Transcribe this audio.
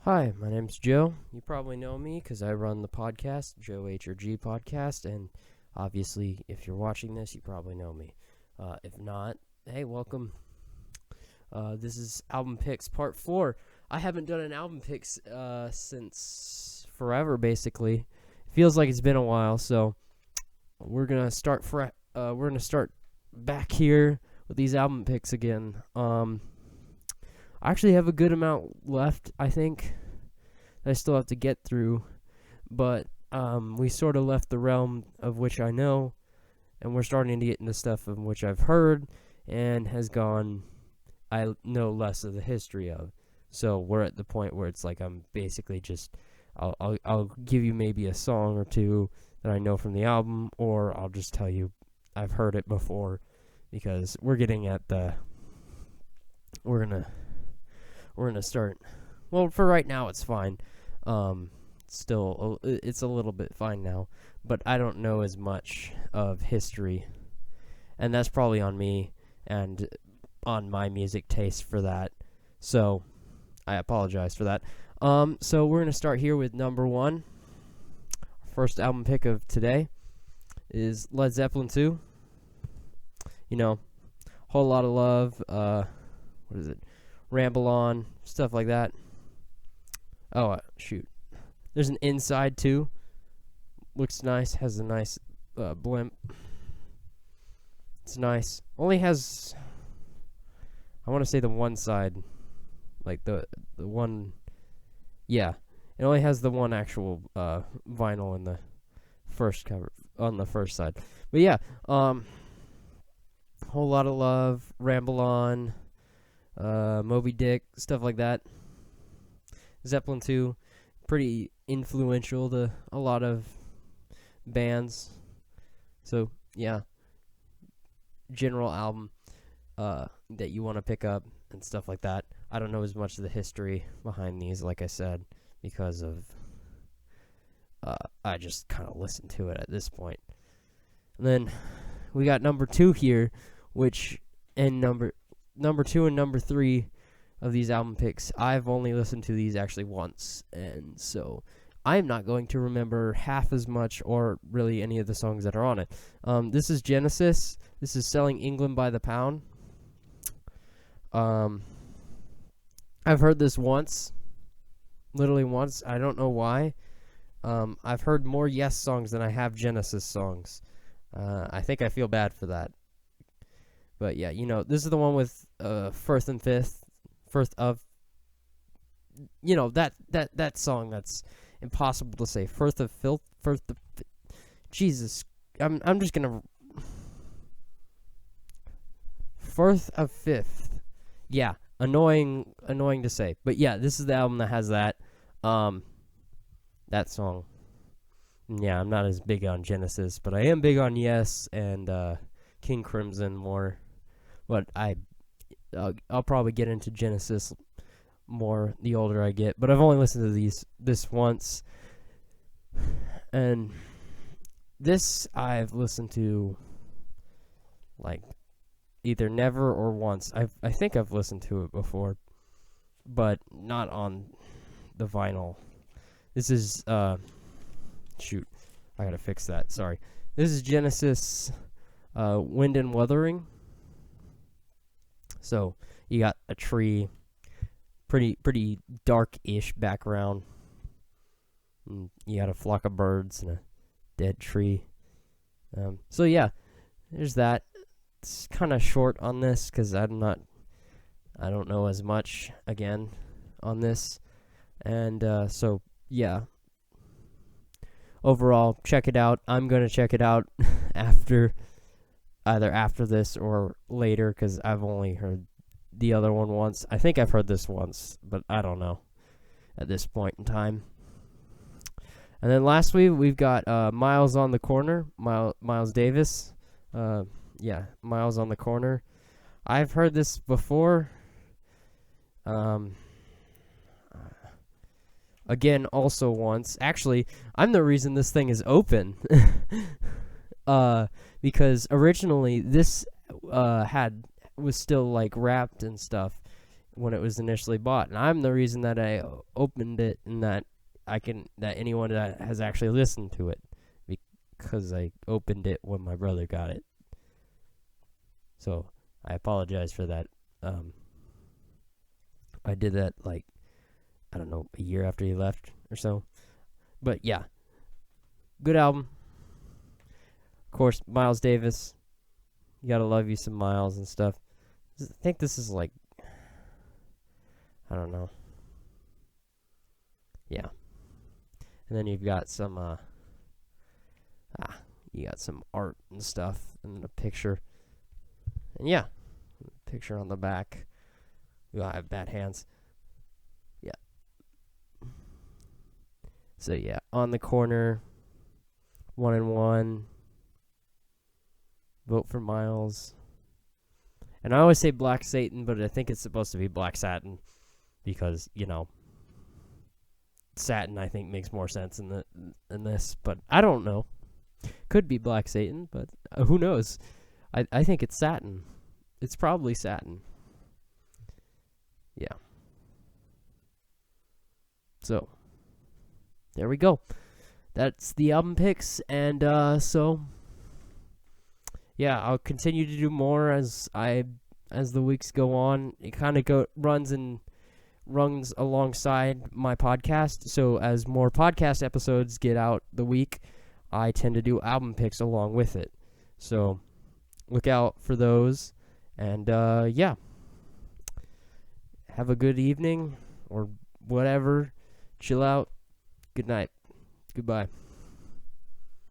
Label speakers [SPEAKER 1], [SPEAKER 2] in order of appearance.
[SPEAKER 1] Hi, my name's Joe. You probably know me because I run the podcast, Joe H or G Podcast, and obviously, if you're watching this, you probably know me. If not, hey, welcome. This is Album Picks Part 4. I haven't done an album picks since forever, basically. It feels like it's been a while, so we're gonna start. We're gonna start back here with these album picks again. I actually have a good amount left, I think, that I still have to get through, but we sort of left the realm of which I know, and we're starting to get into stuff of which I've heard and I know less of the history of. So we're at the point where it's like I'm basically just, I'll give you maybe a song or two that I know from the album, or I'll just tell you I've heard it before, because we're getting at we're gonna start. Well, for right now, it's fine. Still, it's a little bit fine now, but I don't know as much of history, and that's probably on me and on my music taste for that. So, I apologize for that. So we're gonna start here with number 1. First album pick of today is Led Zeppelin II. You know, Whole Lot of Love. What is it? Ramble On, stuff like that. Oh, shoot. There's an inside, too. Looks nice. Has a nice blimp. It's nice. Only has, I want to say the one side. Like the one. Yeah. It only has the one actual vinyl in the first cover. On the first side. But yeah. Whole Lot of Love. Ramble On. Moby Dick, stuff like that. Zeppelin II, pretty influential to a lot of bands. So, yeah. General album that you want to pick up and stuff like that. I don't know as much of the history behind these, like I said, because of I just kind of listened to it at this point. And then we got number 2 here, which, and number 2 and number 3 of these album picks, I've only listened to these actually once, and so I'm not going to remember half as much or really any of the songs that are on it. This is Genesis. This is Selling England by the Pound. I've heard this once, literally once. I don't know why. I've heard more Yes songs than I have Genesis songs. I think I feel bad for that. But yeah, you know, this is the one with Firth and Fifth, Firth of, you know, that song that's impossible to say. Firth of Filth, Firth of, Jesus, I'm just gonna, Firth of Fifth, yeah, annoying to say. But yeah, this is the album that has that song. Yeah, I'm not as big on Genesis, but I am big on Yes and King Crimson more. But I'll probably get into Genesis more the older I get. But I've only listened to this once, and this I've listened to like either never or once. I think I've listened to it before, but not on the vinyl. This is shoot, I gotta fix that. Sorry. This is Genesis, Wind and Wuthering. So you got a tree, pretty dark-ish background. And you got a flock of birds and a dead tree. So yeah, there's that. It's kind of short on this because I don't know as much again on this, and so yeah. Overall, check it out. I'm gonna check it out either after this or later, because I've only heard the other one once. I think I've heard this once, but I don't know at this point in time. And then lastly, we've got Miles on the Corner, Miles Davis. Yeah, Miles on the Corner. I've heard this before. Again, also once. Actually, I'm the reason this thing is open. Because originally this was still like wrapped and stuff when it was initially bought, and I'm the reason that I opened it, and that anyone that has actually listened to it, because I opened it when my brother got it. So I apologize for that. I did that like, I don't know, a year after he left or so. But yeah, good album. Of course, Miles Davis. You gotta love you some Miles and stuff. I think this is like, I don't know. Yeah. And then you've got some, you got some art and stuff, and a picture. And yeah, picture on the back. I have bad hands. Yeah. So yeah, on the corner, 1 and 1. Vote for Miles. And I always say Black Satan, but I think it's supposed to be Black Satin, because, you know, Satin I think makes more sense in this, but I don't know. Could be Black Satan, but who knows? I think it's Satin. It's probably Satin. Yeah. So there we go. That's the album picks, and so yeah, I'll continue to do more as the weeks go on. It kind of runs alongside my podcast. So as more podcast episodes get out the week, I tend to do album picks along with it. So look out for those. And yeah, have a good evening or whatever. Chill out. Good night. Goodbye.